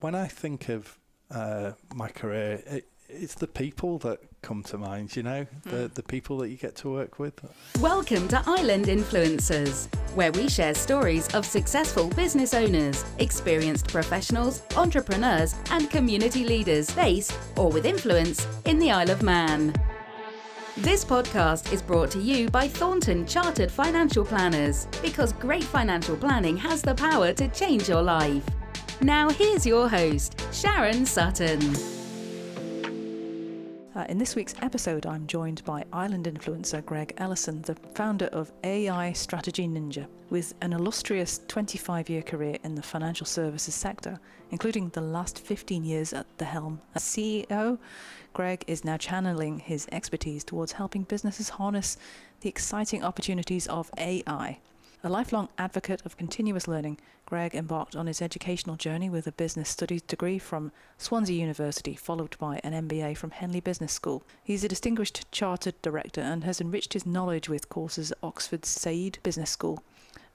When I think of my career, it's the people that come to mind, the people that you get to work with. Welcome to Island Influencers, where we share stories of successful business owners, experienced professionals, entrepreneurs, and community leaders based or with influence in the Isle of Man. This podcast is brought to you by Thornton Chartered Financial Planners, because great financial planning has the power to change your life. Now here's your host, Sharon Sutton. In this week's episode, I'm joined by Island influencer Greg Ellison, the founder of AI Strategy Ninja. With an illustrious 25-year career in the financial services sector, including the last 15 years at the helm as CEO, Greg is now channeling his expertise towards helping businesses harness the exciting opportunities of AI. A lifelong advocate of continuous learning, Greg embarked on his educational journey with a business studies degree from Swansea University, followed by an MBA from Henley Business School. He's a distinguished chartered director and has enriched his knowledge with courses at Oxford's Said Business School.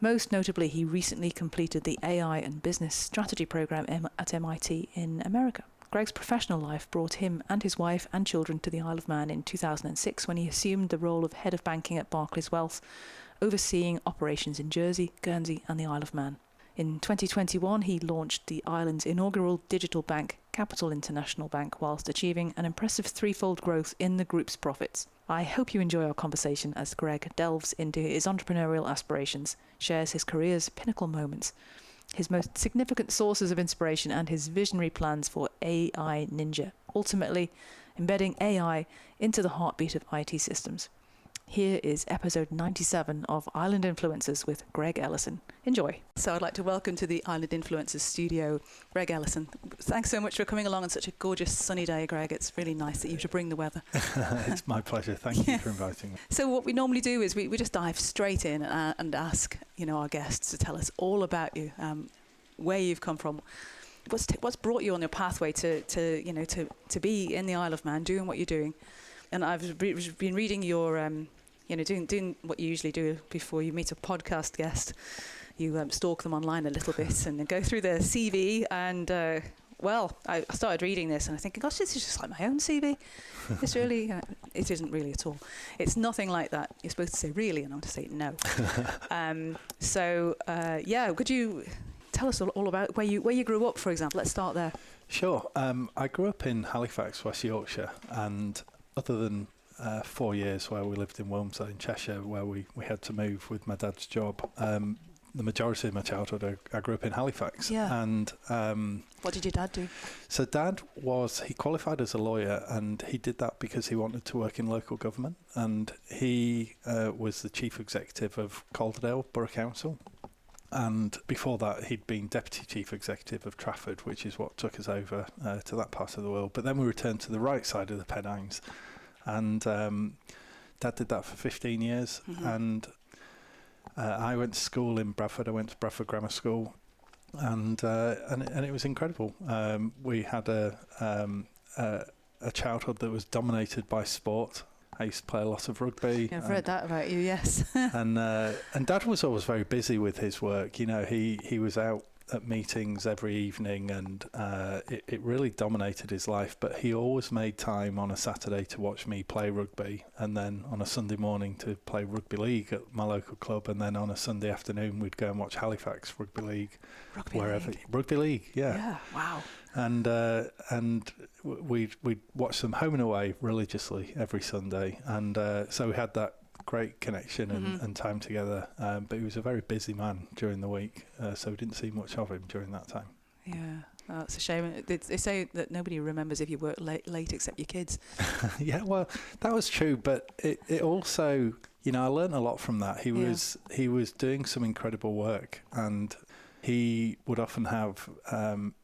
Most notably, he recently completed the AI and Business Strategy program at MIT in America. Greg's professional life brought him and his wife and children to the Isle of Man in 2006 when he assumed the role of head of banking at Barclays Wealth, overseeing operations in Jersey, Guernsey and the Isle of Man. In 2021, he launched the island's inaugural digital bank, Capital International Bank, whilst achieving an impressive threefold growth in the group's profits. I hope you enjoy our conversation as Greg delves into his entrepreneurial aspirations, shares his career's pinnacle moments, his most significant sources of inspiration and his visionary plans for AI Ninja, ultimately embedding AI into the heartbeat of IT systems. Here is episode 97 of Island Influencers with Greg Ellison. Enjoy. So I'd like to welcome to the Island Influencers studio, Greg Ellison. Thanks so much for coming along on such a gorgeous sunny day, Greg. It's really nice that you to bring the weather. It's my pleasure. Thank you for inviting me. So what we normally do is we just dive straight in and ask our guests to tell us all about you, where you've come from. What's brought you on your pathway to be in the Isle of Man, doing what you're doing? And I've been reading your, doing what you usually do before you meet a podcast guest. You stalk them online a little bit and then go through their CV. And, I started reading this and I'm thinking, gosh, this is just like my own CV. It's really, it isn't really at all. It's nothing like that. You're supposed to say really, and I'm to say no. Could you tell us all about where you grew up, for example? Let's start there. Sure. I grew up in Halifax, West Yorkshire, and other than 4 years where we lived in Wilmslow in Cheshire, where we had to move with my dad's job, the majority of my childhood I grew up in Halifax. Yeah. And what did your dad do? So Dad he qualified as a lawyer, and he did that because he wanted to work in local government, and he was the chief executive of Calderdale Borough Council. And before that, he'd been deputy chief executive of Trafford, which is what took us over to that part of the world. But then we returned to the right side of the Pennines, and Dad did that for 15 years. Mm-hmm. And I went to school in Bradford. I went to Bradford Grammar School, and it was incredible. We had a childhood that was dominated by sport. I used to play a lot of rugby. I've read that about you, yes. and Dad was always very busy with his work. He was out at meetings every evening, and it really dominated his life. But he always made time on a Saturday to watch me play rugby, and then on a Sunday morning to play rugby league at my local club, and then on a Sunday afternoon we'd go and watch Halifax Rugby League. Rugby League, yeah. Yeah, wow. And we'd watch them home and away religiously every Sunday, and so we had that great connection and time together. But he was a very busy man during the week, so we didn't see much of him during that time. Yeah, it's a shame. They say that nobody remembers if you work late except your kids. Yeah, well, that was true, but it also, I learned a lot from that. He was doing some incredible work, and he would often have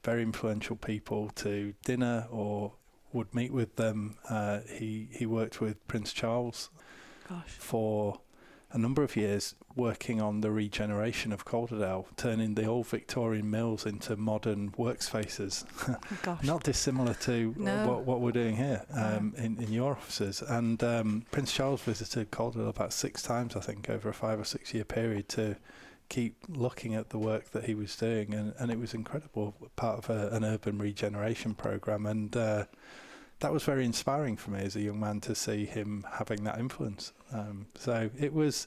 very influential people to dinner or would meet with them. He worked with Prince Charles for a number of years, working on the regeneration of Calderdale, turning the old Victorian mills into modern workspaces. Not dissimilar to what we're doing here in your offices. And Prince Charles visited Calderdale about 6 times, I think, over a 5 or 6 year period to keep looking at the work that he was doing, and it was incredible, part of an urban regeneration program, and that was very inspiring for me as a young man to see him having that influence. So it was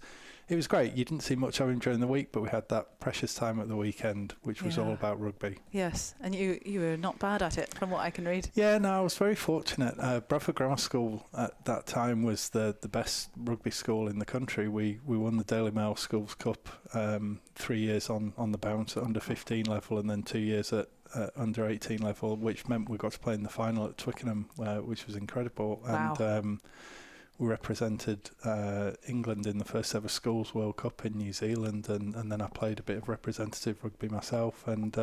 great. You didn't see much of him during the week, but we had that precious time at the weekend, which was all about rugby. Yes, and you were not bad at it, from what I can read. Yeah, no, I was very fortunate. Bradford Grammar School at that time was the best rugby school in the country. We won the Daily Mail Schools Cup 3 years on the bounce at under 15 level, and then 2 years at under 18 level, which meant we got to play in the final at Twickenham, which was incredible. Wow. And we represented England in the first ever Schools World Cup in New Zealand, and then I played a bit of representative rugby myself, and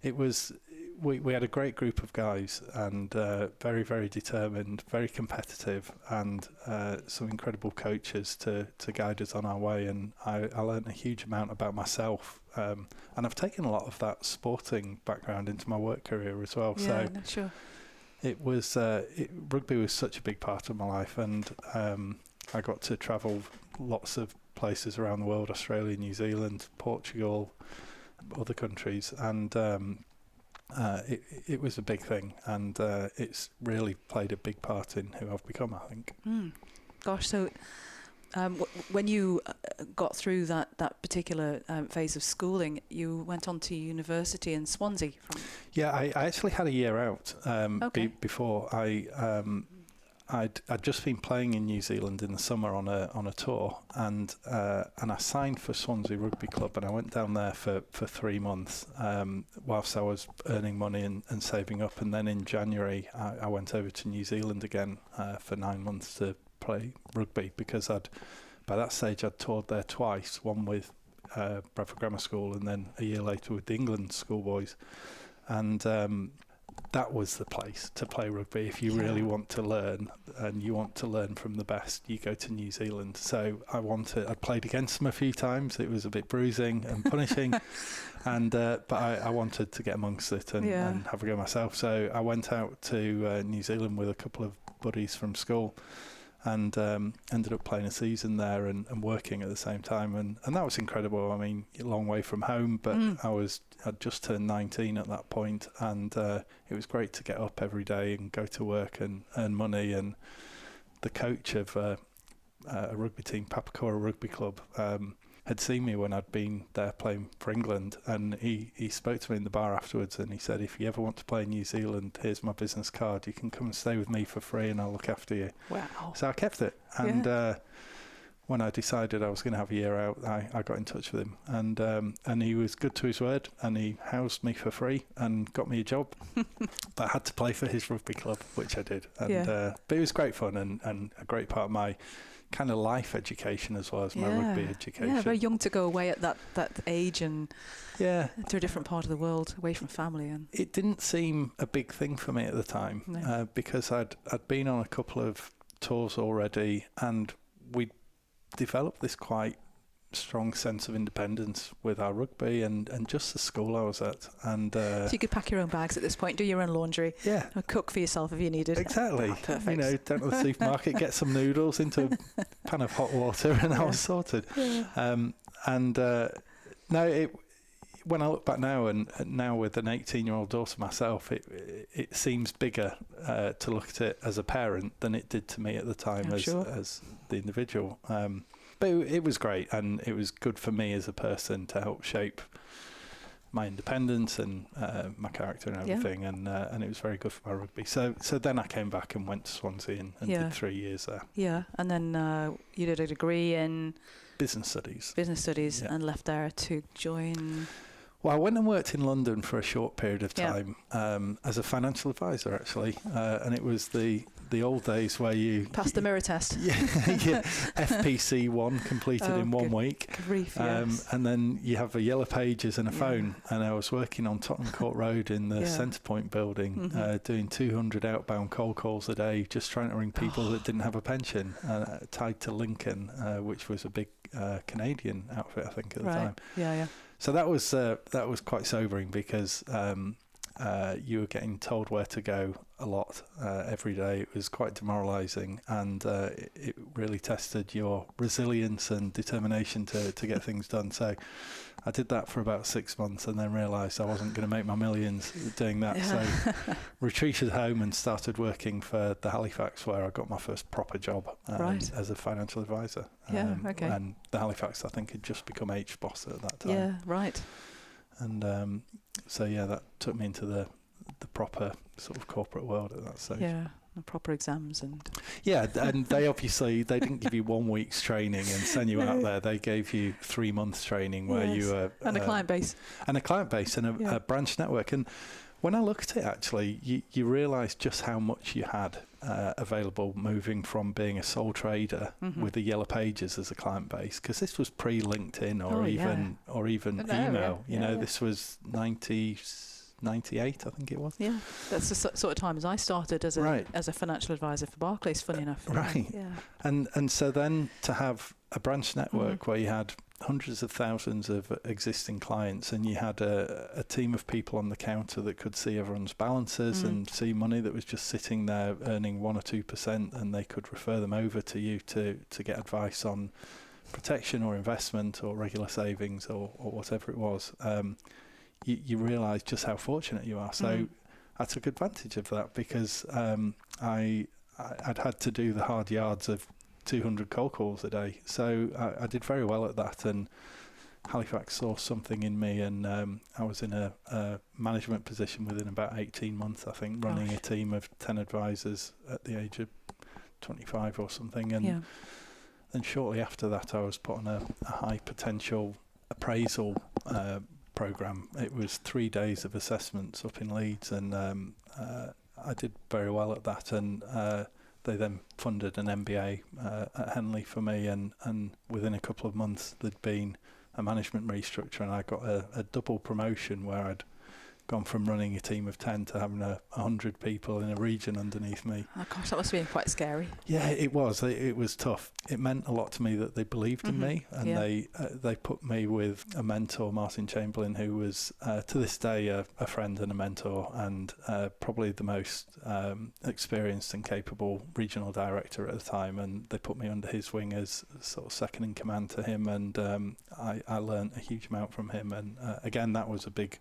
it was we had a great group of guys, and very, very determined, very competitive, and some incredible coaches to guide us on our way, and I learned a huge amount about myself, and I've taken a lot of that sporting background into my work career as well. Yeah, no, sure. It was rugby was such a big part of my life, and I got to travel lots of places around the world: Australia, New Zealand, Portugal, other countries, and it was a big thing, and it's really played a big part in who I've become, I think. Gosh, so when you got through that particular phase of schooling, you went on to university in Swansea. Yeah, I actually had a year out before. I'd just been playing in New Zealand in the summer on a tour, and I signed for Swansea Rugby Club, and I went down there for 3 months whilst I was earning money and saving up, and then in January I went over to New Zealand again for 9 months to play rugby, because by that stage I'd toured there twice, one with Bradford Grammar School and then a year later with the England schoolboys, and that was the place to play rugby. If you really want to learn, and you want to learn from the best, you go to New Zealand. So I'd played against them a few times. It was a bit bruising and punishing, and but I wanted to get amongst it and have a go myself. So I went out to New Zealand with a couple of buddies from school, and ended up playing a season there and working at the same time, and that was incredible. I mean, a long way from home, but I'd just turned 19 at that point, and it was great to get up every day and go to work and earn money. And the coach of a rugby team, Papakura Rugby Club, had seen me when I'd been there playing for England, and he spoke to me in the bar afterwards, and he said, if you ever want to play in New Zealand, here's my business card, you can come and stay with me for free and I'll look after you. Wow. So I kept it, and when I decided I was going to have a year out, I got in touch with him, and he was good to his word, and he housed me for free and got me a job. But I had to play for his rugby club, which I did, and but it was great fun and a great part of my kind of life education as well as my rugby education. Yeah, very young to go away at that age and to a different part of the world, away from family. And it didn't seem a big thing for me at the time, because I'd been on a couple of tours already, and we'd developed this quite strong sense of independence with our rugby and just the school I was at. And so you could pack your own bags at this point, do your own laundry, cook for yourself if you needed. Exactly. Perfect. You know, down to the supermarket, get some noodles into a pan of hot water, and I was sorted. When I look back now, and now with an 18-year-old daughter myself, it seems bigger to look at it as a parent than it did to me at the time as the individual. But it was great, and it was good for me as a person to help shape my independence and my character and everything, and it was very good for my rugby. So then I came back and went to Swansea and did 3 years there. Yeah, and then you did a degree in business studies. And left there to join. Well, I went and worked in London for a short period of time as a financial advisor, actually, and it was the old days where you passed the mirror test. FPC 1 completed in 1 week. Grief, and then you have a yellow pages and a phone, and I was working on Tottenham Court Road in the Centrepoint building, doing 200 outbound cold calls a day, just trying to ring people that didn't have a pension, tied to Lincoln, which was a big Canadian outfit, I think, at the time. Yeah. So that was quite sobering, because you were getting told where to go a lot every day. It was quite demoralising, and it really tested your resilience and determination to get things done. So I did that for about 6 months and then realised I wasn't going to make my millions doing that. So retreated home and started working for the Halifax, where I got my first proper job as a financial advisor. And the Halifax, I think, had just become HBOS at that time. Yeah, right. And so that took me into the proper sort of corporate world at that stage. Yeah, the proper exams and... Yeah, and they didn't give you 1 week's training and send you out there. They gave you 3 months training where you were... And a client base. And a client base and a branch network. And when I looked at it, actually, you realise just how much you had available moving from being a sole trader with the Yellow Pages as a client base, because this was pre-LinkedIn or even email. This was 98, I think it was. Yeah, that's the sort of time as I started as a financial advisor for Barclays, funny enough. Right. Yeah. And so then to have a branch network where you had hundreds of thousands of existing clients, and you had a team of people on the counter that could see everyone's balances and see money that was just sitting there earning 1 or 2%, and they could refer them over to you to get advice on protection or investment or regular savings or whatever it was. You realise just how fortunate you are. So I took advantage of that because I'd had to do the hard yards of 200 cold calls a day. So I did very well at that, and Halifax saw something in me, and I was in a management position within about 18 months, I think, running a team of 10 advisors at the age of 25 or something. And then shortly after that, I was put on a high potential appraisal program. It was 3 days of assessments up in Leeds, and I did very well at that, and they then funded an MBA at Henley for me, and within a couple of months there'd been a management restructure, and I got a double promotion where I'd gone from running a team of 10 to having 100 people in a region underneath me. Oh gosh, that must have been quite scary. Yeah, it was. It was tough. It meant a lot to me that they believed in me, and they put me with a mentor, Martin Chamberlain, who was to this day a friend and a mentor, and probably the most experienced and capable regional director at the time. And they put me under his wing as sort of second in command to him, and I learned a huge amount from him. And again, that was a big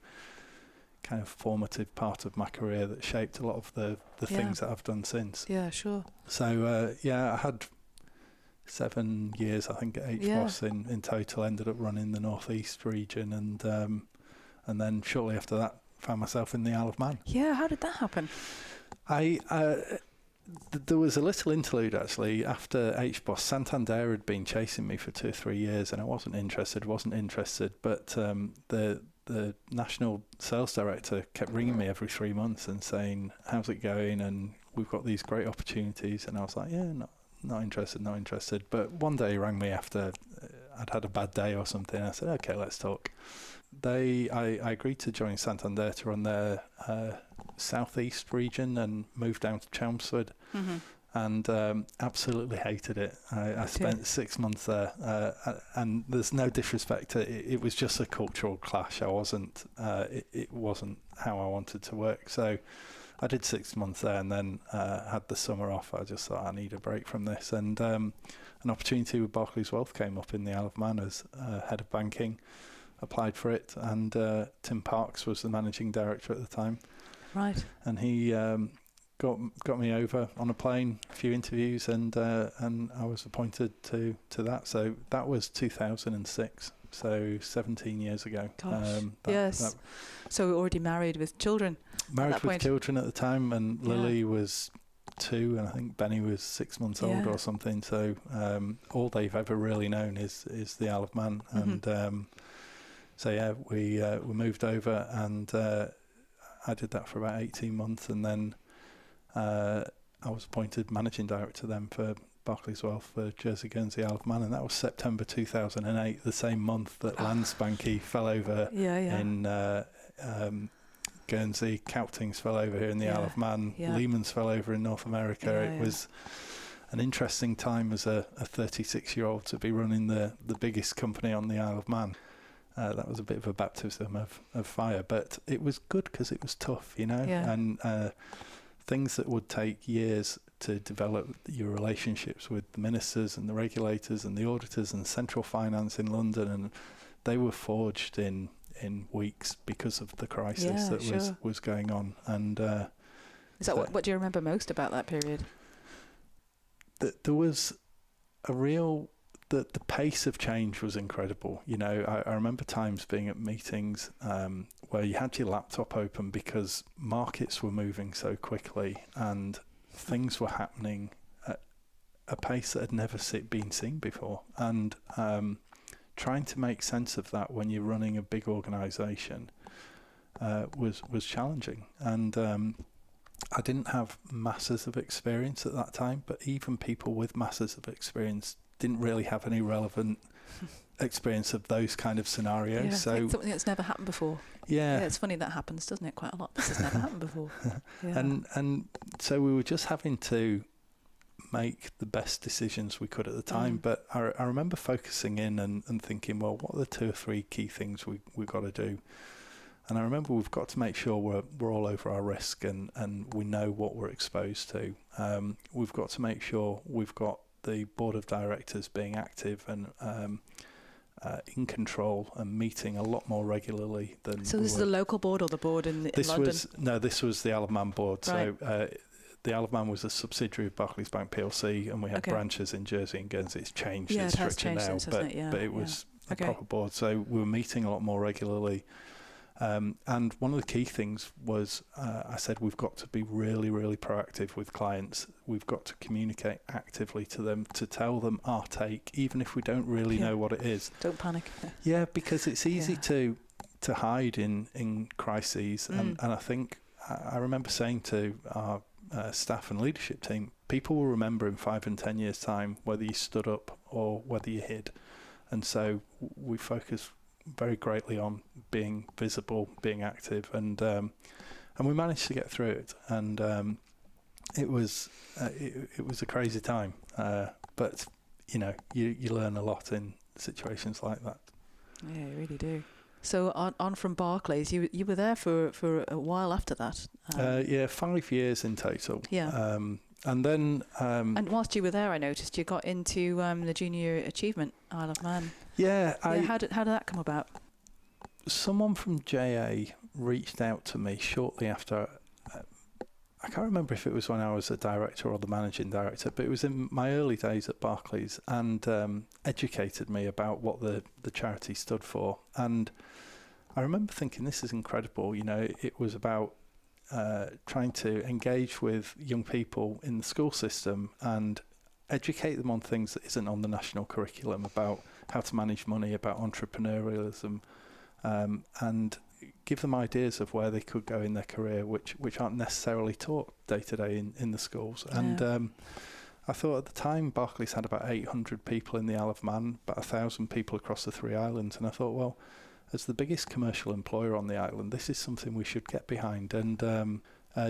kind of formative part of my career that shaped a lot of the things that I've done since. Yeah, sure. So I had 7 years, I think, at HBOS in total. Ended up running the North East region, and then shortly after that found myself in the Isle of Man. Yeah, how did that happen? There was a little interlude actually after HBOS. Santander had been chasing me for 2 or 3 years, and I wasn't interested. But the national sales director kept ringing me every 3 months and saying, "How's it going? And we've got these great opportunities." And I was like, "Yeah, not interested." But one day he rang me after I'd had a bad day or something. I said, "Okay, let's talk." I agreed to join Santander to run their southeast region and moved down to Chelmsford, and absolutely hated it. I spent 6 months there, and there's no disrespect. It was just a cultural clash. I wasn't. It wasn't how I wanted to work. So I did 6 months there, and then had the summer off. I just thought I need a break from this, and an opportunity with Barclays Wealth came up in the Isle of Man as head of banking. Applied for it, and Tim Parks was the managing director at the time. Right. And he got me over on a plane, a few interviews, and I was appointed to that. So that was 2006. So 17 years ago. Gosh. Yes. So we were already married with children. Married with children at the time, and Lily was 2, and I think Benny was 6 months old or something. So all they've ever really known is the Isle of Man, and. So we moved over, and I did that for about 18 months, and then I was appointed managing director then for Barclays Wealth for Jersey, Guernsey, Isle of Man, and that was September 2008, the same month that Landsbanki fell over in Guernsey, Cowtings fell over here in the Isle of Man, Lehman's fell over in North America. It was an interesting time as a 36-year-old to be running the biggest company on the Isle of Man. that was a bit of a baptism of fire, but it was good because it was tough, Yeah. and things that would take years to develop your relationships with the ministers and the regulators and the auditors and central finance in London, and they were forged in weeks because of the crisis was going on. And is that what do you remember most about that period? There was a real the pace of change was incredible. I remember times being at meetings where you had your laptop open because markets were moving so quickly and things were happening at a pace that had never been seen before. And trying to make sense of that when you're running a big organisation was challenging. And I didn't have masses of experience at that time, but even people with masses of experience didn't really have any relevant experience of those kind of scenarios. Yeah, so like something that's never happened before. Yeah, it's funny that happens, doesn't it? Quite a lot. This has never happened before. Yeah. And so we were just having to make the best decisions we could at the time. But I remember focusing in and thinking, well, what are the 2 or 3 key things we've got to do? And I remember we've got to make sure we're all over our risk and we know what we're exposed to. We've got to make sure we've got the board of directors being active and in control and meeting a lot more regularly than. So this is the local board or the board in London? This was the Isle of Man board. Right. So the Isle of Man was a subsidiary of Barclays Bank PLC, and we had branches in Jersey and Guernsey. It's changed its structure now, but it was a proper board. So we were meeting a lot more regularly. And one of the key things was I said we've got to be really, really proactive with clients. We've got to communicate actively to them to tell them our take, even if we don't really know what it is. Don't panic. Yeah, because it's easy to hide in crises. And I think I remember saying to our staff and leadership team, people will remember in 5 and 10 years' time whether you stood up or whether you hid. And so we focus very greatly on being visible, being active, and we managed to get through it. And it was a crazy time, but you learn a lot in situations like that. Yeah, you really do. So on from Barclays, you were there for a while after that. 5 years in total. Yeah. And then... and whilst you were there, I noticed you got into the Junior Achievement Isle of Man. Yeah. How did that come about? Someone from JA reached out to me shortly after... I can't remember if it was when I was a director or the managing director, but it was in my early days at Barclays, and educated me about what the charity stood for. And I remember thinking, this is incredible. It was about trying to engage with young people in the school system and educate them on things that isn't on the national curriculum, about how to manage money, about entrepreneurialism, and give them ideas of where they could go in their career, which aren't necessarily taught day to day in the schools. Yeah. And I thought at the time Barclays had about 800 people in the Isle of Man, about 1,000 people across the 3 islands, and I thought, well, as the biggest commercial employer on the island, this is something we should get behind. And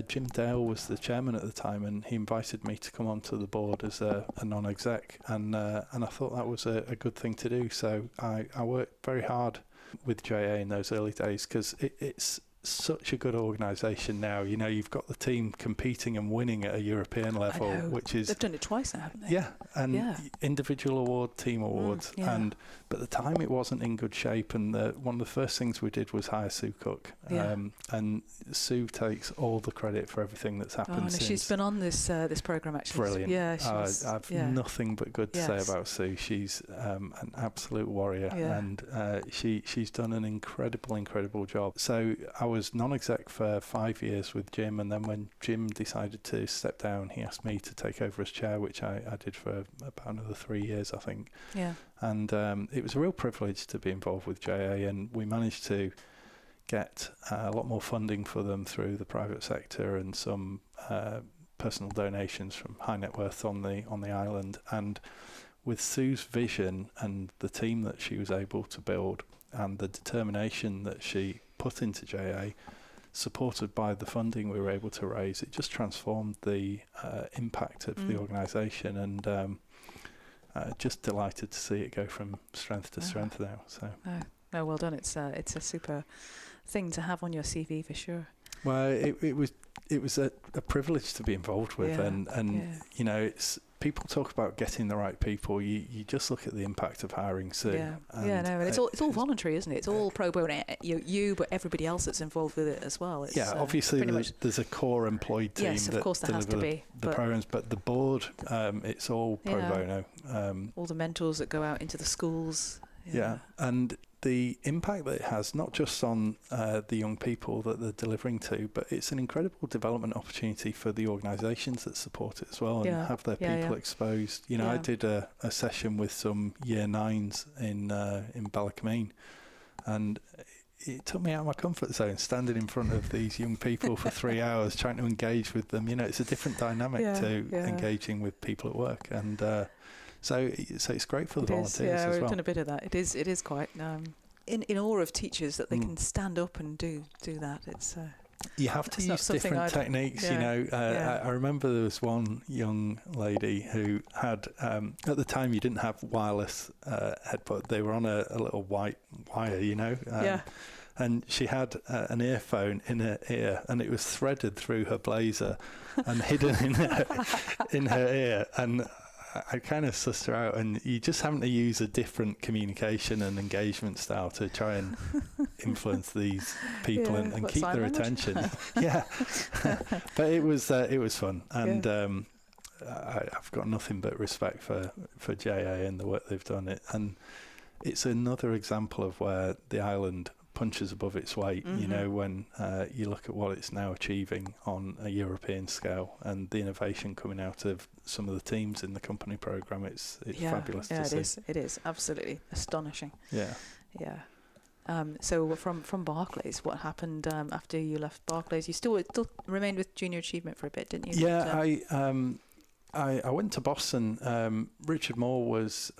Jim Dale was the chairman at the time, and he invited me to come onto the board as a non-exec, and I thought that was a good thing to do. So I worked very hard with JA in those early days, because it's such a good organisation now. You've got the team competing and winning at a European level, which is... They've done it twice now, haven't they? Yeah, and individual award, team awards. But at the time it wasn't in good shape, and one of the first things we did was hire Sue Cook. And Sue takes all the credit for everything that's happened since. She's been on this programme, actually. Brilliant. Yeah, I've nothing but good to say about Sue. She's an absolute warrior, and she's done an incredible job. So I was non-exec for 5 years with Jim, and then when Jim decided to step down, he asked me to take over as chair, which I did for about another 3 years, I think. Yeah. And it was a real privilege to be involved with JA, and we managed to get a lot more funding for them through the private sector and some personal donations from high net worth on the island. And with Sue's vision and the team that she was able to build and the determination that she put into JA, supported by the funding we were able to raise, it just transformed the impact of the organisation, and just delighted to see it go from strength to strength now. So No, well done. It's a super thing to have on your CV for sure. Well, it was a privilege to be involved with, and you know, it's people talk about getting the right people. You just look at the impact of hiring Sue. And it's all voluntary, isn't it? It's all pro bono. You, but everybody else that's involved with it as well. It's, obviously there's a core employed team that course there has to be the programs, but the board, it's all pro bono. All the mentors that go out into the schools. Yeah, and the impact that it has, not just on the young people that they're delivering to, but it's an incredible development opportunity for the organisations that support it as well, and have their people exposed. You know, I did a session with some year 9s in Ballacomene, and it took me out of my comfort zone, standing in front of these young people for 3 hours, trying to engage with them. You know, it's a different dynamic to engaging with people at work, and so it's great for the volunteers as well. Yeah, we've done a bit of that. It is quite in awe of teachers that they can stand up and do that. It's you have to use different techniques. You know, I remember there was one young lady who had at the time you didn't have wireless headphones. They were on a little white wire. You know. And she had an earphone in her ear, and it was threaded through her blazer and hidden in her ear. And I kind of sussed her out, and you just having to use a different communication and engagement style to try and influence these people and keep their attention. But it was fun, and I've got nothing but respect for JA and the work they've done. And it's another example of where the island punches above its weight, you know, when you look at what it's now achieving on a European scale and the innovation coming out of some of the teams in the company programme. It's fabulous to see. It is absolutely astonishing. Yeah. So from Barclays, what happened after you left Barclays? You still remained with Junior Achievement for a bit, didn't you? Yeah, I went to Boston. Richard Moore was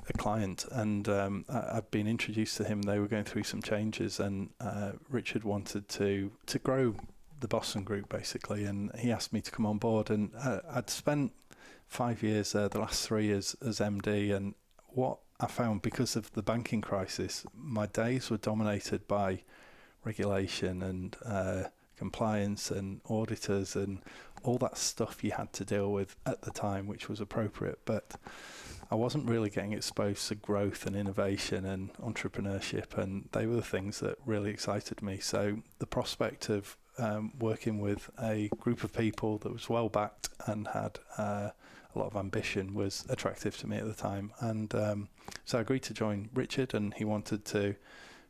a client, and I've been introduced to him. They were going through some changes, and Richard wanted to grow the Boston group basically, and he asked me to come on board. And I'd spent 5 years there, the last 3 years as MD, and what I found, because of the banking crisis, my days were dominated by regulation and compliance and auditors and all that stuff you had to deal with at the time, which was appropriate, but I wasn't really getting exposed to growth and innovation and entrepreneurship, and they were the things that really excited me. So the prospect of working with a group of people that was well backed and had a lot of ambition was attractive to me at the time, and so I agreed to join Richard, and he wanted to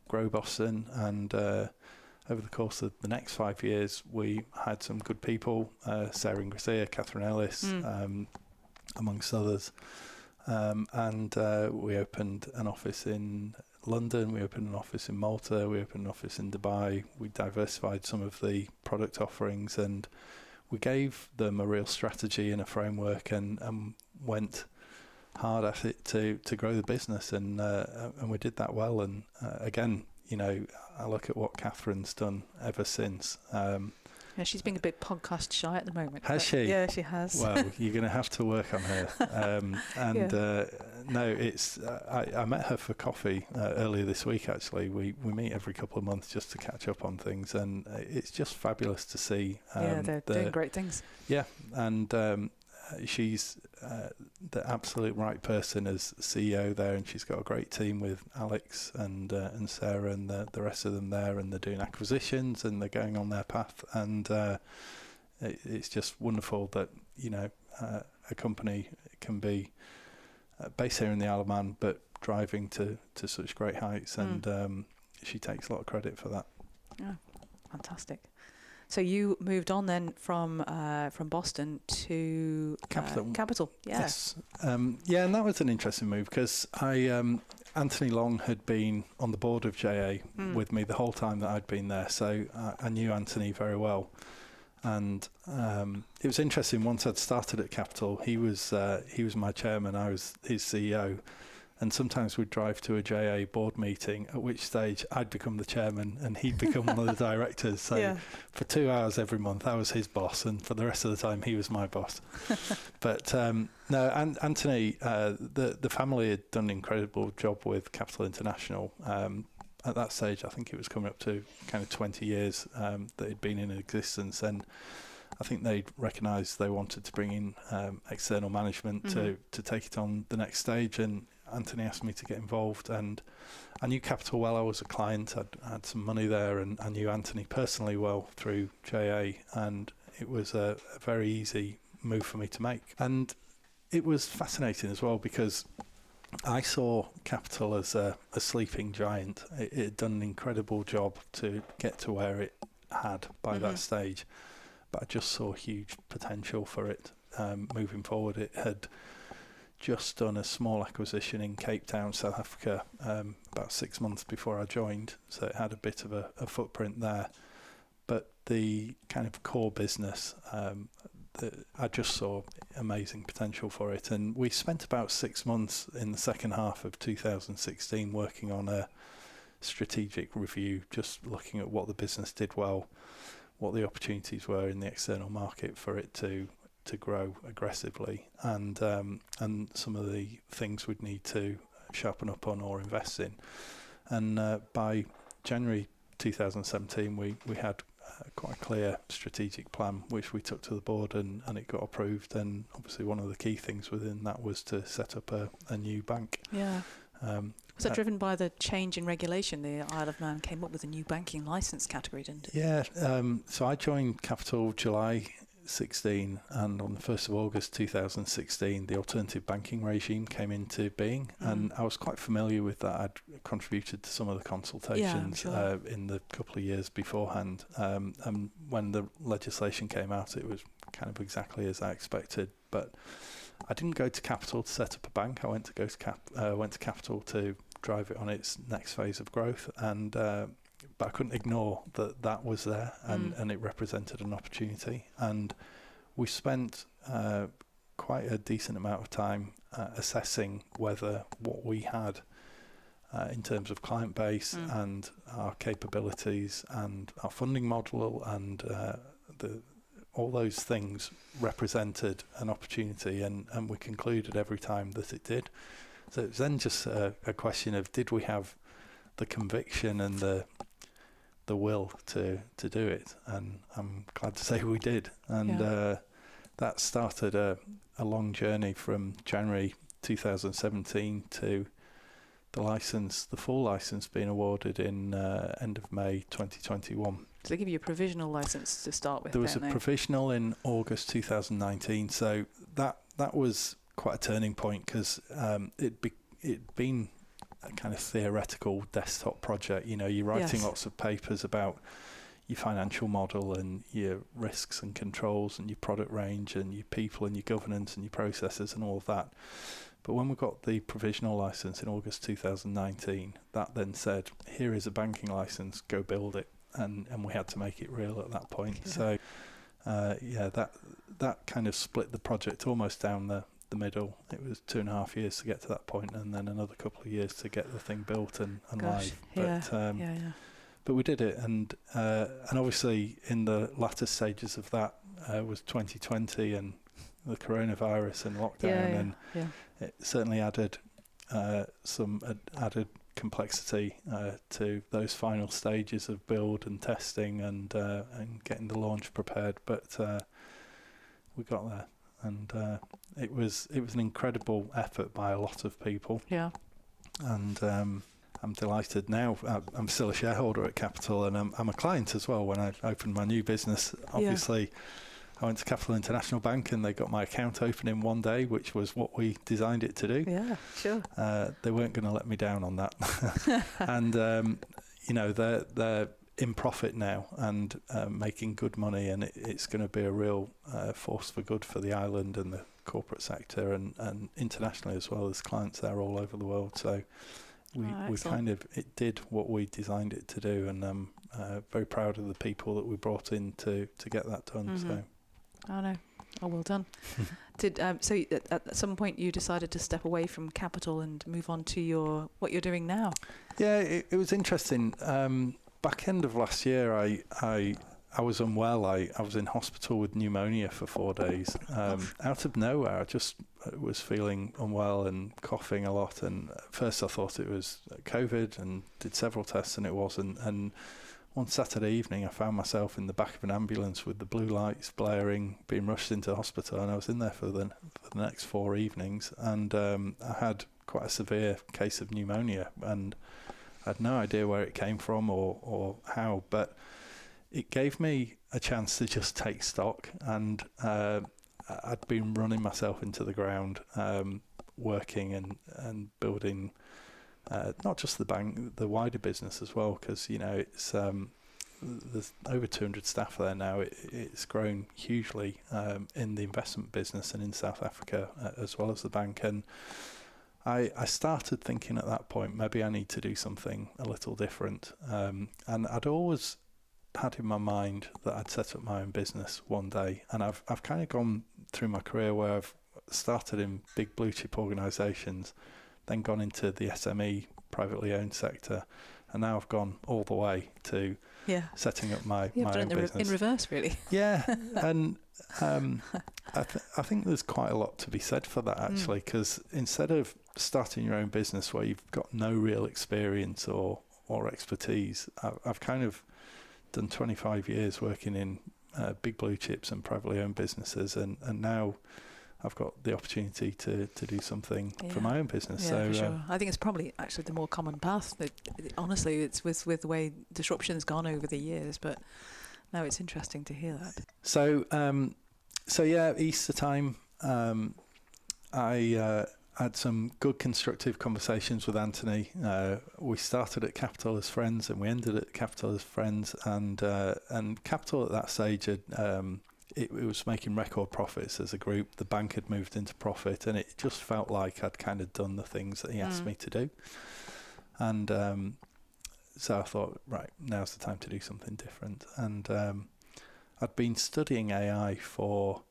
grow Boston. And over the course of the next 5 years, we had some good people, Sarah Ingrassia, Catherine Ellis, amongst others. And we opened an office in London, we opened an office in Malta, we opened an office in Dubai. We diversified some of the product offerings, and we gave them a real strategy and a framework, and went hard at it to grow the business, and we did that well. And again, you know, I look at what Catherine's done ever since. Yeah, she's being a bit podcast shy at the moment. Has she? Yeah, she has. Well, you're going to have to work on her. No, it's. I met her for coffee earlier this week. Actually, we meet every couple of months just to catch up on things, and it's just fabulous to see. They're doing great things. Yeah, and she's the absolute right person as CEO there, and she's got a great team with Alex and Sarah and the rest of them there, and they're doing acquisitions and they're going on their path, and it's just wonderful that, you know, a company can be based here in the Isle of Man but driving to such great heights, and she takes a lot of credit for that. Yeah, fantastic. So you moved on then from Boston to Capital. Yeah. Yes. And that was an interesting move, because Anthony Long had been on the board of JA with me the whole time that I'd been there, so I knew Anthony very well. And it was interesting, once I'd started at Capital, he was my chairman, I was his CEO, And sometimes we'd drive to a JA board meeting, at which stage I'd become the chairman and he'd become one of the directors. So for 2 hours every month, I was his boss, and for the rest of the time, he was my boss. But no, and Anthony, the family had done an incredible job with Capital International. At that stage, I think it was coming up to kind of 20 years that it'd been in existence, and I think they recognised they wanted to bring in external management to take it on the next stage, and Anthony asked me to get involved. And I knew Capital well. I was a client. I had some money there, and I knew Anthony personally well through JA, and it was a very easy move for me to make. And it was fascinating as well, because I saw Capital as a sleeping giant. It had done an incredible job to get to where it had by that stage, but I just saw huge potential for it moving forward. It had just done a small acquisition in Cape Town, South Africa, about 6 months before I joined, so it had a bit of a footprint there. But the kind of core business, I just saw amazing potential for it. And we spent about 6 months in the second half of 2016 working on a strategic review, just looking at what the business did well, what the opportunities were in the external market for it to grow aggressively, and some of the things we'd need to sharpen up on or invest in. And by January 2017, we had quite a clear strategic plan, which we took to the board, and it got approved. And obviously one of the key things within that was to set up a new bank. Yeah. Was that driven by the change in regulation? The Isle of Man came up with a new banking licence category, didn't it? Yeah. So I joined Capital July 16, and on the 1st of August 2016 the alternative banking regime came into being, and I was quite familiar with that. I'd contributed to some of the consultations in the couple of years beforehand, and when the legislation came out, it was kind of exactly as I expected. But I didn't go to Capital to set up a bank. I went to Capital to drive it on its next phase of growth, and but I couldn't ignore that was there, and it represented an opportunity. And we spent quite a decent amount of time assessing whether what we had in terms of client base and our capabilities and our funding model and all those things represented an opportunity, and we concluded every time that it did. So it was then just a question of, did we have the conviction and the will to do it? And I'm glad to say we did. And that started a long journey from January 2017 to the full license being awarded in end of May 2021. So they give you a provisional license to start with. There was a provisional in August 2019, so that was quite a turning point, because it'd been a kind of theoretical desktop project. You know, you're writing lots of papers about your financial model and your risks and controls and your product range and your people and your governance and your processes and all of that. But when we got the provisional license in August 2019, that then said, here is a banking license, go build it. And we had to make it real at that point. So that kind of split the project almost down the middle. It was 2.5 years to get to that point, and then another couple of years to get the thing built and live. But we did it, and obviously in the latter stages of that was 2020 and the coronavirus and lockdown, it certainly added some added complexity to those final stages of build and testing and getting the launch prepared. But we got there, and it was an incredible effort by a lot of people. Yeah. And I'm delighted now. I'm still a shareholder at Capital, and I'm a client as well. When I opened my new business, obviously, I went to Capital International Bank and they got my account open in one day, which was what we designed it to do. Yeah, sure. They weren't going to let me down on that. And, they're in profit now and making good money, and it's going to be a real force for good for the island and the corporate sector and internationally as well. There's clients there all over the world. So it did what we designed it to do, and I'm very proud of the people that we brought in to get that done. So. Oh no. Oh, well done. So at some point you decided to step away from capital and move on to what you're doing now? Yeah, it was interesting. Back end of last year, I was unwell. I was in hospital with pneumonia for 4 days. Out of nowhere, I just was feeling unwell and coughing a lot. And at first I thought it was COVID and did several tests, and it wasn't. And one Saturday evening, I found myself in the back of an ambulance with the blue lights blaring, being rushed into hospital, and I was in there for the next 4 evenings. And I had quite a severe case of pneumonia, and I had no idea where it came from or how, but it gave me a chance to just take stock. And I'd been running myself into the ground, working and building not just the bank, the wider business as well, because it's there's over 200 staff there now. It's grown hugely in the investment business and in South Africa as well as the bank. And I started thinking at that point, maybe I need to do something a little different. And I'd always had in my mind that I'd set up my own business one day. And I've kind of gone through my career where I've started in big blue chip organisations, then gone into the SME privately owned sector, and now I've gone all the way to setting up my own business. In reverse, really. Yeah, and I think there's quite a lot to be said for that, actually, because instead of starting your own business where you've got no real experience or expertise, I've kind of done 25 years working in big blue chips and privately owned businesses, and now I've got the opportunity to do something for my own business. Yeah, so, for sure. I think it's probably actually the more common path. Honestly, it's with the way disruption's gone over the years, but now it's interesting to hear that. So yeah, Easter time, I had some good constructive conversations with Anthony. We started at Capital as friends, and we ended at Capital as friends. And Capital at that stage had it was making record profits as a group. The bank had moved into profit, and it just felt like I'd kind of done the things that he asked me to do. And so I thought, right, now's the time to do something different. And I'd been studying AI for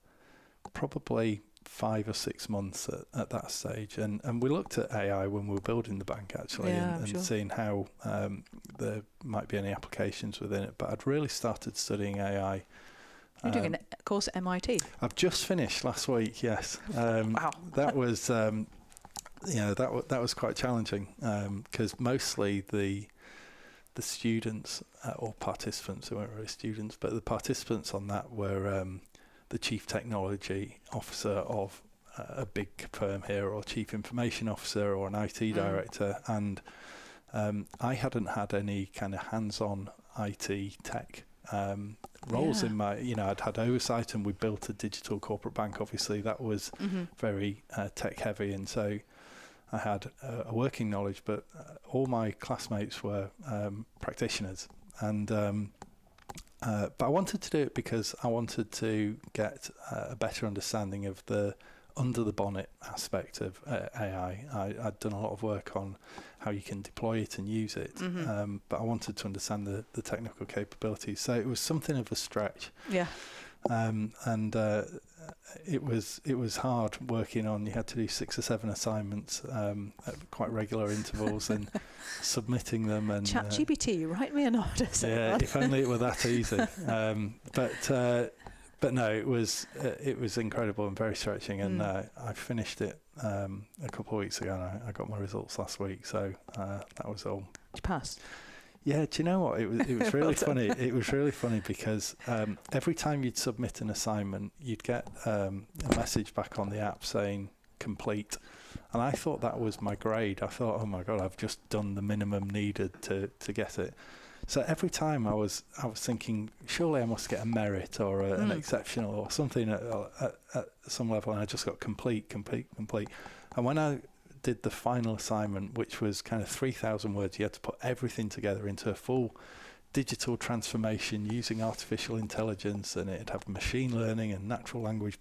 probably 5 or 6 months at that stage, and we looked at AI when we were building the bank, actually, and seeing how there might be any applications within it. But I'd really started studying AI. You're doing a course at MIT? I've just finished last week, yes. Wow. That was that was quite challenging, because mostly the students or participants, who weren't really students, but the participants on that were the chief technology officer of a big firm here, or chief information officer, or an IT director, and I hadn't had any kind of hands-on IT tech roles in my, I'd had oversight, and we built a digital corporate bank. Obviously, that was very tech heavy, and so I had a working knowledge, but all my classmates were practitioners, and but I wanted to do it because I wanted to get a better understanding of the under the bonnet aspect of AI. I'd done a lot of work on how you can deploy it and use it, but I wanted to understand the technical capabilities. So it was something of a stretch. Yeah. And it was hard working on. You had to do 6 or 7 assignments at quite regular intervals and submitting them. And ChatGPT, write me an order. Yeah, if only it were that easy. But no, it was incredible and very stretching, and I finished it a couple of weeks ago, and I got my results last week, so that was all. You passed? Yeah, do you know what? It was really funny. It was really funny because every time you'd submit an assignment, you'd get a message back on the app saying complete, and I thought that was my grade. I thought, oh my God, I've just done the minimum needed to get it. So every time I was thinking, surely I must get a merit or an exceptional or something at some level, and I just got complete. And when I did the final assignment, which was kind of 3,000 words, you had to put everything together into a full digital transformation using artificial intelligence, and it'd have machine learning and natural language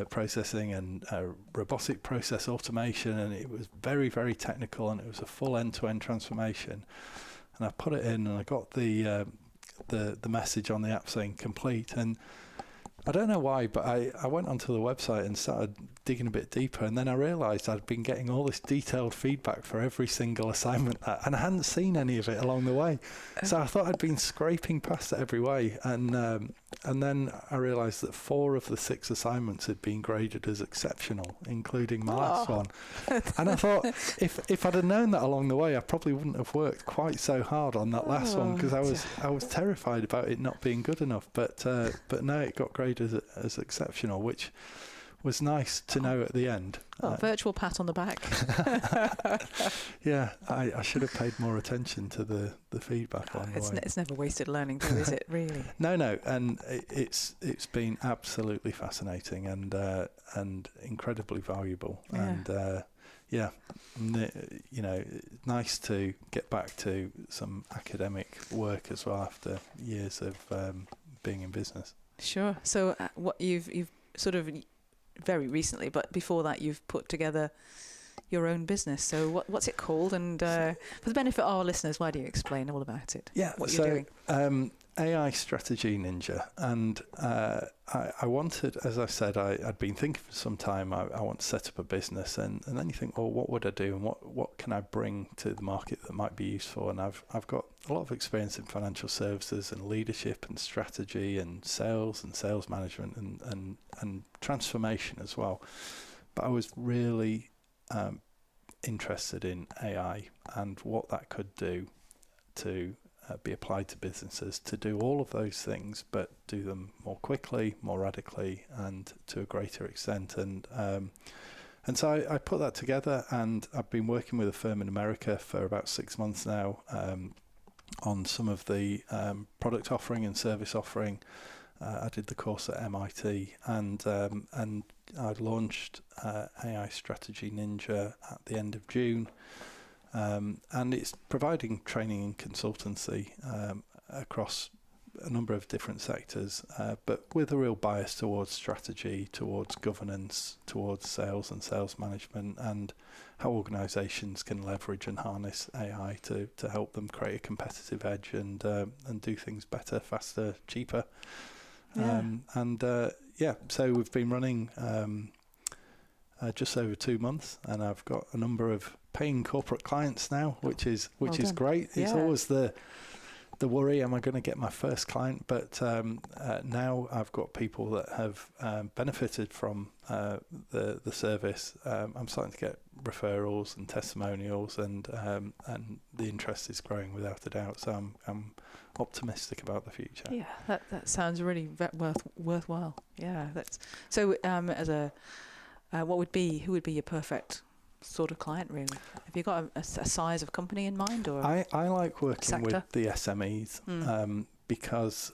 processing and robotic process automation, and it was very, very technical, and it was a full end-to-end transformation. And I put it in, and I got the message on the app saying complete, and I don't know why, but I went onto the website and started digging a bit deeper, and then I realised I'd been getting all this detailed feedback for every single assignment, and I hadn't seen any of it along the way. So I thought I'd been scraping past it every way, and then I realised that 4 of the 6 assignments had been graded as exceptional, including my last one. And I thought, if I'd have known that along the way, I probably wouldn't have worked quite so hard on that last one, because I was terrified about it not being good enough. But no, it got graded as exceptional, which was nice to know at the end. Virtual pat on the back. Yeah, I should have paid more attention to the feedback along the way. It's never wasted learning, though, is it, really? No, and it's been absolutely fascinating and incredibly valuable. Yeah. And nice to get back to some academic work as well after years of being in business. Sure. So what you've sort of very recently, but before that, you've put together your own business. So what's it called? And for the benefit of our listeners, why do you explain all about it? Yeah. What you're doing? AI Strategy Ninja, and I wanted, as I said, I'd been thinking for some time. I want to set up a business, and then you think, well, what would I do, and what can I bring to the market that might be useful? And I've got a lot of experience in financial services and leadership and strategy and sales management and transformation as well. But I was really interested in AI and what that could do to be applied to businesses to do all of those things, but do them more quickly, more radically, and to a greater extent. And so I put that together, and I've been working with a firm in America for about 6 months now on some of the product offering and service offering. I did the course at MIT, and I launched AI Strategy Ninja at the end of June. And it's providing training and consultancy across a number of different sectors, but with a real bias towards strategy, towards governance, towards sales and sales management, and how organisations can leverage and harness AI to help them create a competitive edge and do things better, faster, cheaper. Yeah. So we've been running just over 2 months, and I've got a number of paying corporate clients now, which is great. It's always the worry, am I going to get my first client? But now I've got people that have benefited from the service. I'm starting to get referrals and testimonials, and the interest is growing without a doubt. So I'm optimistic about the future. Yeah, that sounds really worthwhile. Yeah, that's so. Who would be your perfect sort of client, really? Have you got a size of company in mind, or I like working sector? with the SMEs because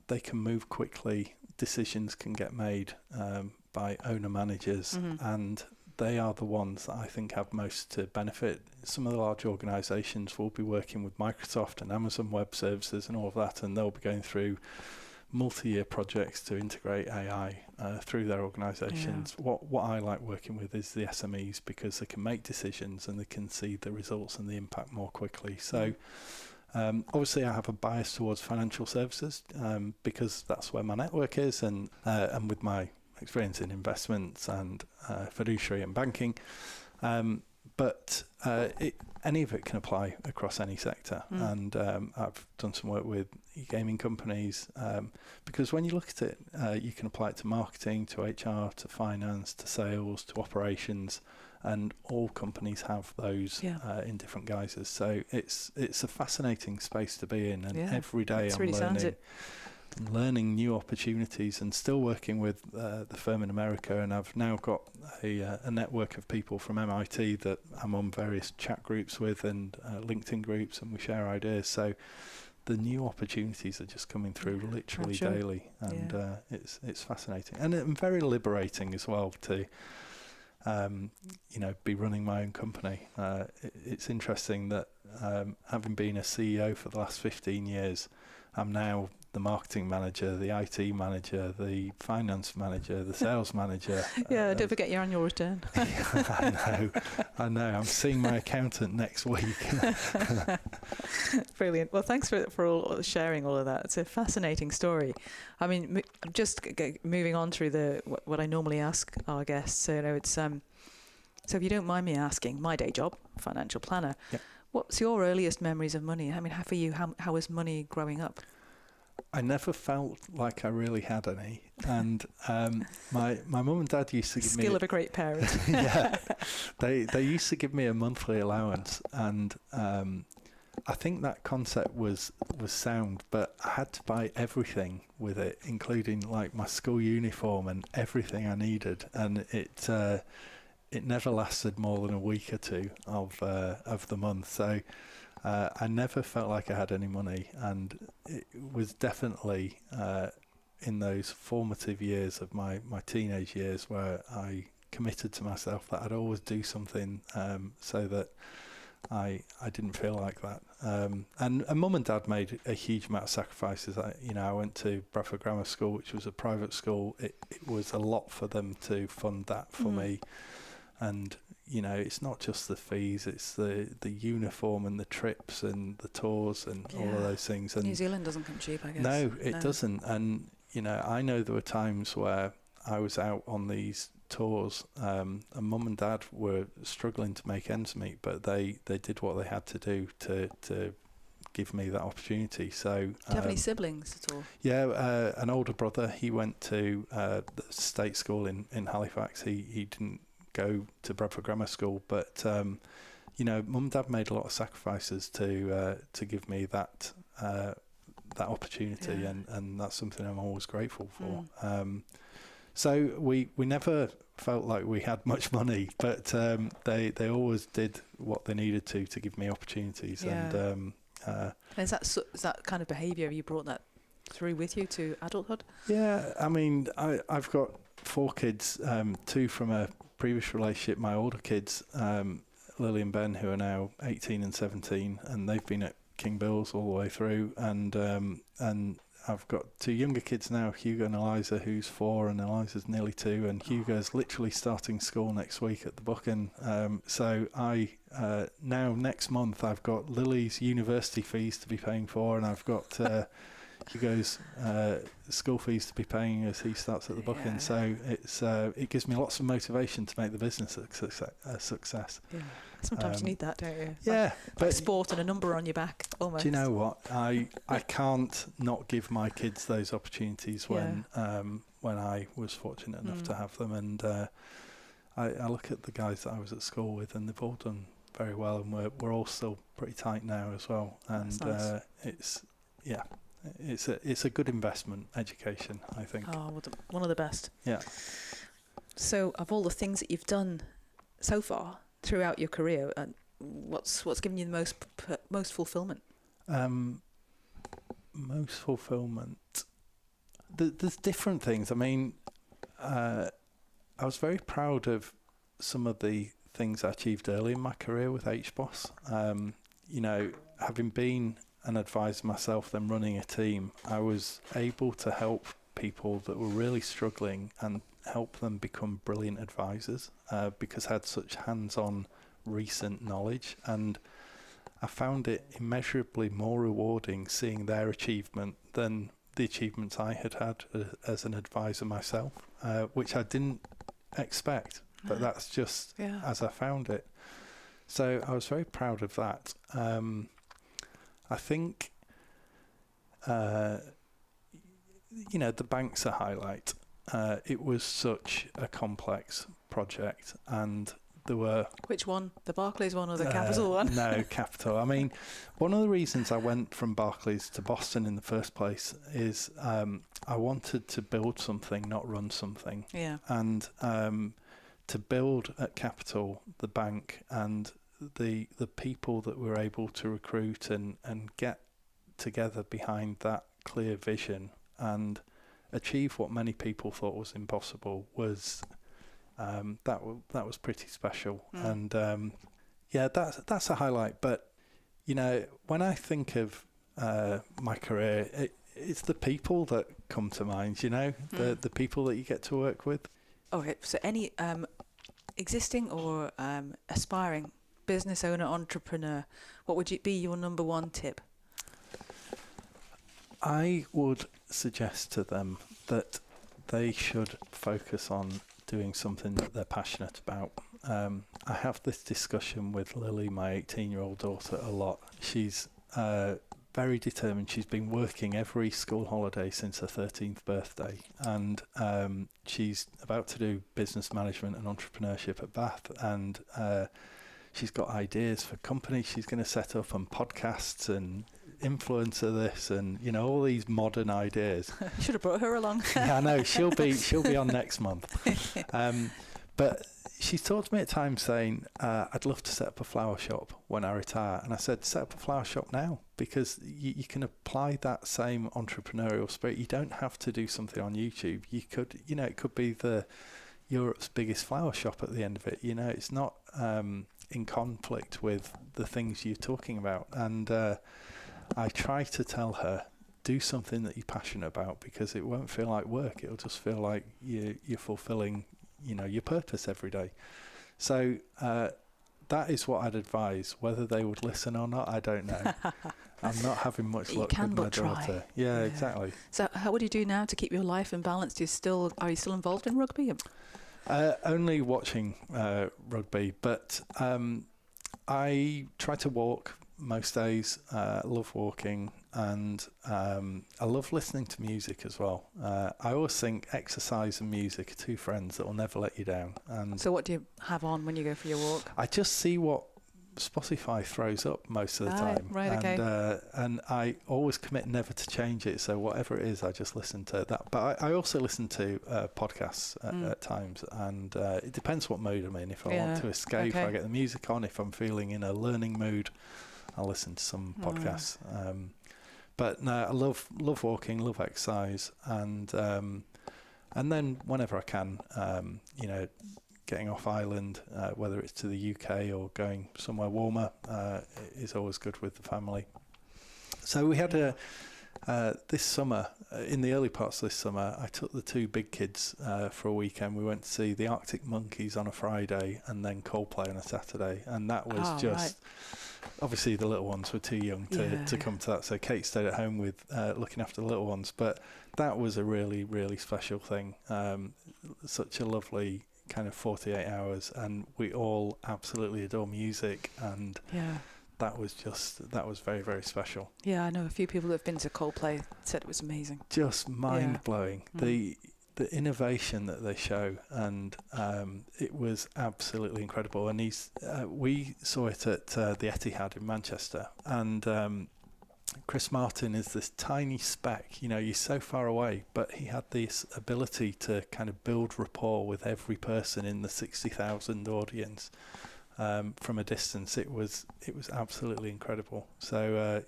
they can move quickly. Decisions can get made by owner managers, and they are the ones that I think have most to benefit. Some of the large organisations will be working with Microsoft and Amazon Web Services and all of that, and they'll be going through multi-year projects to integrate AI through their organisations. Yeah. What I like working with is the SMEs, because they can make decisions and they can see the results and the impact more quickly. So obviously I have a bias towards financial services because that's where my network is, and with my experience in investments and fiduciary and banking. But any of it can apply across any sector. And I've done some work with e-gaming companies because when you look at it, you can apply it to marketing, to HR, to finance, to sales, to operations, and all companies have those in different guises. So it's a fascinating space to be in, and every day I'm really learning new opportunities and still working with the firm in America. And I've now got a network of people from MIT that I'm on various chat groups with and LinkedIn groups, and we share ideas. So the new opportunities are just coming through literally daily, and it's fascinating and very liberating as well to be running my own company. It's interesting that having been a CEO for the last 15 years, I'm now the marketing manager, the IT manager, the finance manager, the sales manager. Yeah, don't forget your annual return. I know. I'm seeing my accountant next week. Brilliant. Well, thanks for all sharing all of that. It's a fascinating story. I mean, just moving on through what I normally ask our guests. So, it's so if you don't mind me asking, my day job, financial planner. Yeah. What's your earliest memories of money? I mean, for you, how was money growing up? I never felt like I really had any, and my mum and dad used to give me skill of a great parent. Yeah, they used to give me a monthly allowance, and I think that concept was sound, but I had to buy everything with it, including like my school uniform and everything I needed, and it never lasted more than a week or two of the month. So I never felt like I had any money, and it was definitely in those formative years of my teenage years where I committed to myself that I'd always do something so that I didn't feel like that. And mum and dad made a huge amount of sacrifices. I went to Bradford Grammar School, which was a private school. It was a lot for them to fund that for me. And, it's not just the fees, it's the uniform and the trips and the tours and all of those things. And New Zealand doesn't come cheap, I guess. No, it doesn't. And, I know there were times where I was out on these tours and mum and dad were struggling to make ends meet, but they did what they had to do to give me that opportunity. So, do you have any siblings at all? Yeah, an older brother. He went to the state school in Halifax. He didn't go to Bradford Grammar School, but mum and dad made a lot of sacrifices to give me that opportunity, and that's something I'm always grateful for. So we never felt like we had much money, but they always did what they needed to give me opportunities. Yeah. And is that kind of behaviour, you brought that through with you to adulthood? Yeah, I mean, I've got 4 kids, 2 from a previous relationship. My older kids, Lily and Ben, who are now 18 and 17, and they've been at King Bill's all the way through. And I've got 2 younger kids now, Hugo and Eliza, who's 4, and Eliza's nearly 2, and Hugo's literally starting school next week at the Buchan. So I now next month I've got Lily's university fees to be paying for, and I've got Hugo's school fees to be paying as he starts at the Buchan. So it gives me lots of motivation to make the business a success. Yeah. Sometimes you need that, don't you? Yeah, like sport and a number on your back, almost. Do you know what? I can't not give my kids those opportunities when I was fortunate enough to have them. And I look at the guys that I was at school with, and they've all done very well, and we're all still pretty tight now as well. And that's nice. It's a good investment, education, I think. Oh, one of the best. Yeah. So, of all the things that you've done so far throughout your career, what's given you the most fulfillment? Most fulfillment. There's different things. I mean, I was very proud of some of the things I achieved early in my career with HBOS. Having been an advisor myself, then running a team, I was able to help people that were really struggling and help them become brilliant advisors because I had such hands-on recent knowledge, and I found it immeasurably more rewarding seeing their achievement than the achievements I had as an advisor myself, which I didn't expect, but that's just as I found it. So I was very proud of that. I think, the bank's a highlight. It was such a complex project, and there were... Which one? The Barclays one or the Capital one? No, Capital. I mean, one of the reasons I went from Barclays to Boston in the first place is I wanted to build something, not run something. Yeah. And to build at Capital, the bank, and the people that we're able to recruit and get together behind that clear vision and achieve what many people thought was impossible was that was pretty special. And that's a highlight. But when I think of my career, it's the people that come to mind, the people that you get to work with. Okay, so any existing or aspiring business owner, entrepreneur, what would be your number one tip? I would suggest to them that they should focus on doing something that they're passionate about. I have this discussion with Lily, my 18-year-old daughter, a lot. She's very determined. She's been working every school holiday since her 13th birthday, and she's about to do business management and entrepreneurship at Bath, and she's got ideas for companies she's going to set up and podcasts and influencer this and all these modern ideas. You should have brought her along. Yeah, I know, she'll be on next month. But she's talked to me at times saying, I'd love to set up a flower shop when I retire. And I said, set up a flower shop now, because you can apply that same entrepreneurial spirit. You don't have to do something on YouTube. You could, it could be Europe's biggest flower shop at the end of it. It's not in conflict with the things you're talking about. And I try to tell her, do something that you're passionate about, because it won't feel like work. It'll just feel like you're fulfilling your purpose every day. So that is what I'd advise. Whether they would listen or not, I don't know. I'm not having much luck with my daughter. Yeah, exactly. So how would you do now to keep your life in balance? Are you still involved in rugby? Only watching rugby, but I try to walk most days. Love walking, and I love listening to music as well. I always think exercise and music are two friends that will never let you down. And so what do you have on when you go for your walk? I just see what Spotify throws up most of the time. Right, okay. And I always commit never to change it. So whatever it is, I just listen to that. But I also listen to podcasts at times, and it depends what mood I'm in. If I want to escape, I get the music on. If I'm feeling in a learning mood, I'll listen to some podcasts. But no, I love walking, love exercise, and then whenever I can, getting off island, whether it's to the UK or going somewhere warmer, is always good with the family. So we had this summer, in the early parts of this summer, I took the two big kids for a weekend. We went to see the Arctic Monkeys on a Friday and then Coldplay on a Saturday, and that was obviously the little ones were too young to come to that, so Kate stayed at home with looking after the little ones, but that was a really, really special thing. Such a lovely kind of 48 hours, and we all absolutely adore music, and that was very, very special. Yeah, I know a few people that have been to Coldplay said it was amazing. Just mind-blowing. The innovation that they show, and it was absolutely incredible. And we saw it at the Etihad in Manchester, and Chris Martin is this tiny speck. You're so far away, but he had this ability to kind of build rapport with every person in the 60,000 audience from a distance. It was absolutely incredible. So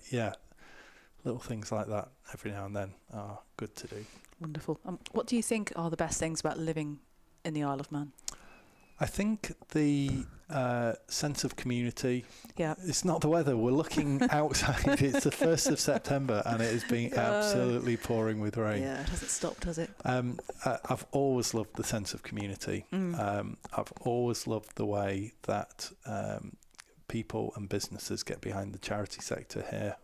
little things like that every now and then are good to do. Wonderful. What do you think are the best things about living in the Isle of Man? I think the sense of community. Yeah. It's not the weather. We're looking outside. It's the 1st of September and it is being absolutely pouring with rain. Yeah, it hasn't stopped, has it? I've always loved the sense of community. I've always loved the way that people and businesses get behind the charity sector here.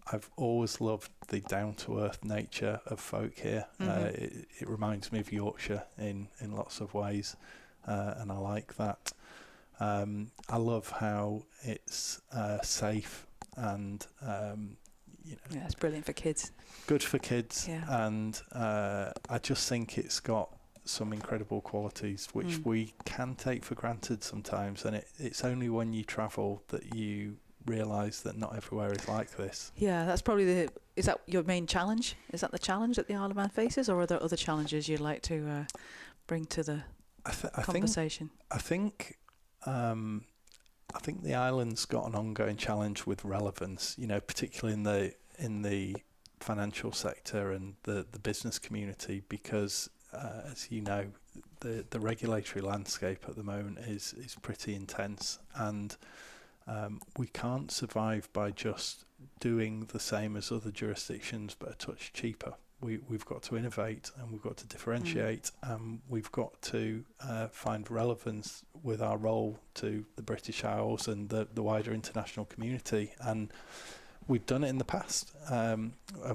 I've always loved the down-to-earth nature of folk here. It reminds me of Yorkshire in lots of ways, and I like that. I love how it's safe and, it's brilliant for kids. Good for kids, and I just think it's got some incredible qualities which we can take for granted sometimes, and it's only when you travel that you realise that not everywhere is like this. Yeah, that's probably is that your main challenge? Is that the challenge that the Isle of Man faces, or are there other challenges you'd like to bring to the conversation? I think the island's got an ongoing challenge with relevance, particularly in the financial sector and the business community, because as you know, the regulatory landscape at the moment is pretty intense, and we can't survive by just doing the same as other jurisdictions but a touch cheaper. We've got to innovate, and we've got to differentiate, and we've got to find relevance with our role to the British Isles and the wider international community. And we've done it in the past, and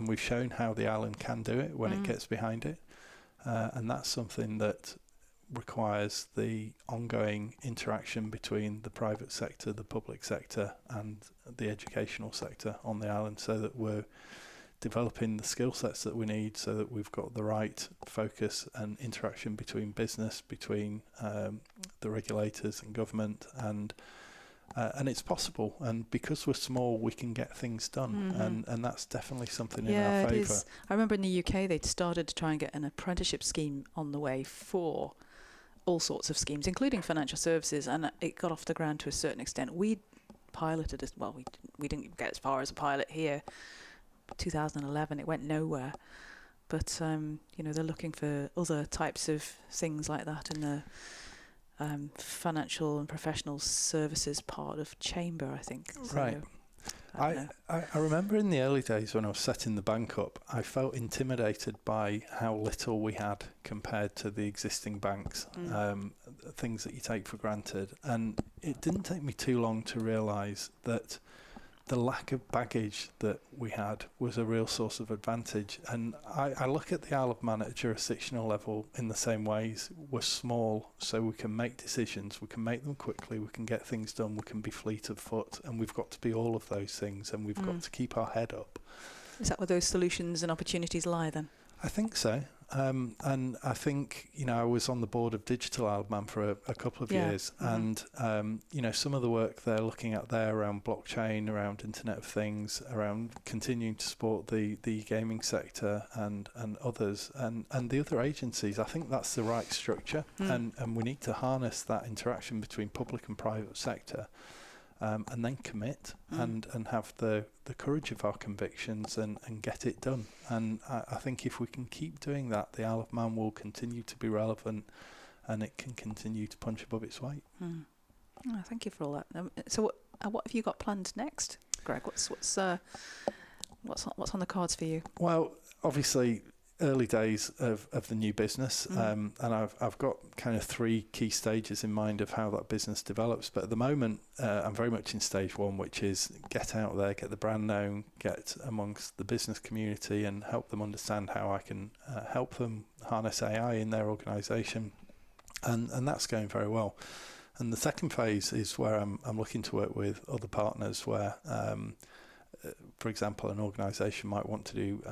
we've shown how the island can do it when it gets behind it. And that's something that requires the ongoing interaction between the private sector, the public sector, and the educational sector on the island, so that we're developing the skill sets that we need, so that we've got the right focus and interaction between business, between the regulators and government, and it's possible. And because we're small, we can get things done, and that's definitely something in our favour. It is. I remember in the UK they'd started to try and get an apprenticeship scheme on the way for all sorts of schemes, including financial services, and it got off the ground to a certain extent. We piloted as well. We didn't get as far as a pilot here. 2011, it went nowhere. But they're looking for other types of things like that in the financial and professional services part of Chamber, I think. So, right. I remember in the early days when I was setting the bank up, I felt intimidated by how little we had compared to the existing banks, things that you take for granted. And it didn't take me too long to realise that the lack of baggage that we had was a real source of advantage. And I look at the Isle of Man at a jurisdictional level in the same ways. We're small, so we can make decisions, we can make them quickly, we can get things done, we can be fleet of foot, and we've got to be all of those things, and we've got to keep our head up. Is that where those solutions and opportunities lie then? I think so. And I think, I was on the board of Digital Isle of Man for a couple of years, and, some of the work they're looking at there around blockchain, around Internet of Things, around continuing to support the gaming sector and others, and the other agencies, I think that's the right structure, and we need to harness that interaction between public and private sector. And then commit and have the courage of our convictions and get it done. And I think if we can keep doing that, the Isle of Man will continue to be relevant, and it can continue to punch above its weight. Oh, thank you for all that. So what have you got planned next, Greg? What's on the cards for you? Well, obviously, early days of the new business, and I've got kind of 3 key stages in mind of how that business develops. But at the moment, I'm very much in stage 1, which is get out there, get the brand known, get amongst the business community, and help them understand how I can help them harness AI in their organisation, and that's going very well. And the second phase is where I'm looking to work with other partners, where, for example, an organisation might want to do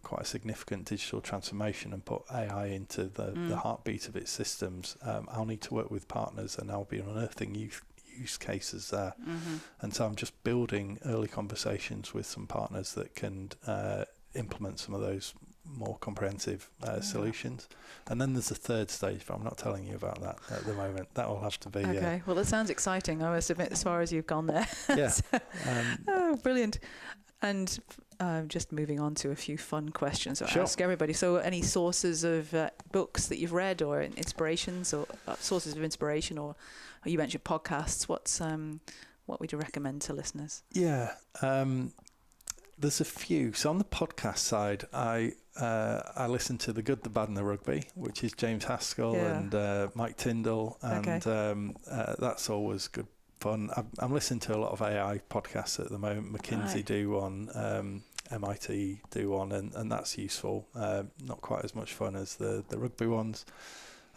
quite a significant digital transformation and put AI into the heartbeat of its systems. I'll need to work with partners, and I'll be unearthing use cases there. And so I'm just building early conversations with some partners that can implement some of those more comprehensive solutions. And then there's a third stage, but I'm not telling you about that at the moment. That will have to be... Okay, well, that sounds exciting. I must admit, as far as you've gone there. Yeah. Oh, brilliant. And just moving on to a few fun questions I ask everybody. So any sources of books that you've read, or inspirations, or sources of inspiration, or you mentioned podcasts. What would you recommend to listeners? Yeah, there's a few. So on the podcast side, I listen to The Good, the Bad and the Rugby, which is James Haskell and Mike Tyndall, and that's always good fun. I'm listening to a lot of AI podcasts at the moment. McKinsey do one, MIT do one, and that's useful. Not quite as much fun as the rugby ones.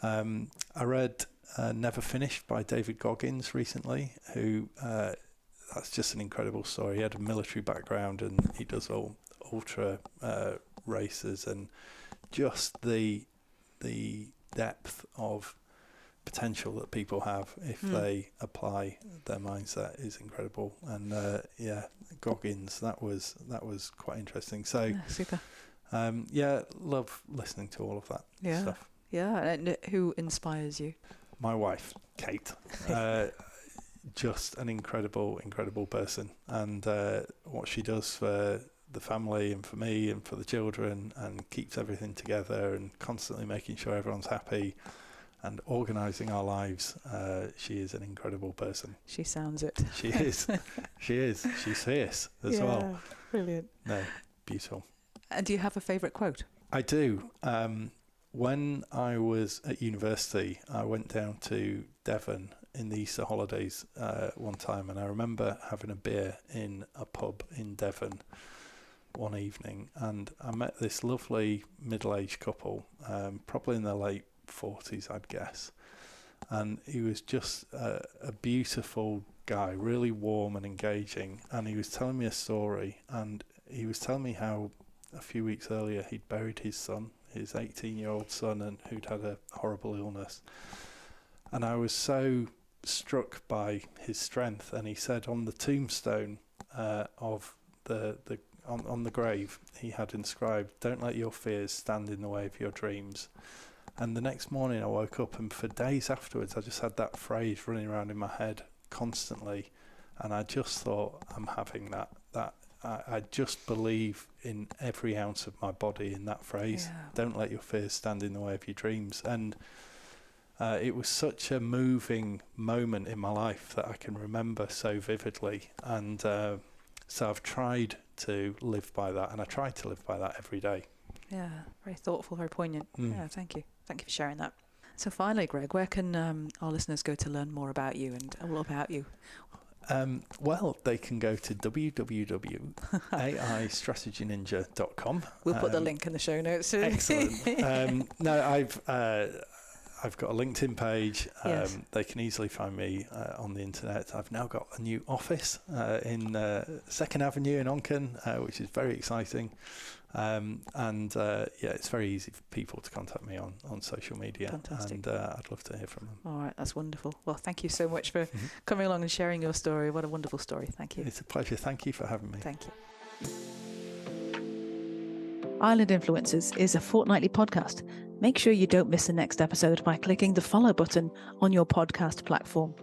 I read Never Finished by David Goggins recently, who that's just an incredible story. He had a military background, and he does all ultra races, and just the depth of potential that people have if they apply their mindset is incredible. And Goggins, that was quite interesting. So super. Love listening to all of that stuff. Yeah, and who inspires you? My wife, Kate. Just an incredible person, and what she does for the family and for me and for the children, and keeps everything together and constantly making sure everyone's happy. and organising our lives. She is an incredible person. She sounds it. She is. She is. She's fierce as well. Brilliant. No, beautiful. And do you have a favourite quote? I do. When I was at university, I went down to Devon in the Easter holidays one time, and I remember having a beer in a pub in Devon one evening, and I met this lovely middle-aged couple, probably in their late 40s, I'd guess. And he was just a beautiful guy, really warm and engaging, and he was telling me a story, and he was telling me how a few weeks earlier he'd buried his son, his 18-year-old son, and who'd had a horrible illness. And I was so struck by his strength. And he said on the tombstone of on the grave, he had inscribed, "Don't let your fears stand in the way of your dreams." And the next morning I woke up, and for days afterwards I just had that phrase running around in my head constantly, and I just thought, I'm having that I just believe in every ounce of my body in that phrase. Don't let your fears stand in the way of your dreams. And it was such a moving moment in my life that I can remember so vividly. And so I've tried to live by that, and I try to live by that every day. Yeah, very thoughtful, very poignant. Yeah, thank you. Thank you for sharing that. So finally, Greg, where can our listeners go to learn more about you and all about you? Well, they can go to www.aistratelgyninja.com. We'll put the link in the show notes. Excellent. No, I've got a LinkedIn page. Yes. They can easily find me on the internet. I've now got a new office in 2nd Avenue in Onken, which is very exciting. It's very easy for people to contact me on social media. Fantastic. And I'd love to hear from them. All right, that's wonderful. Well, thank you so much for coming along and sharing your story. What a wonderful story. Thank you. It's a pleasure. Thank you for having me. Thank you. Island Influencers is a fortnightly podcast. Make sure you don't miss the next episode by clicking the follow button on your podcast platform.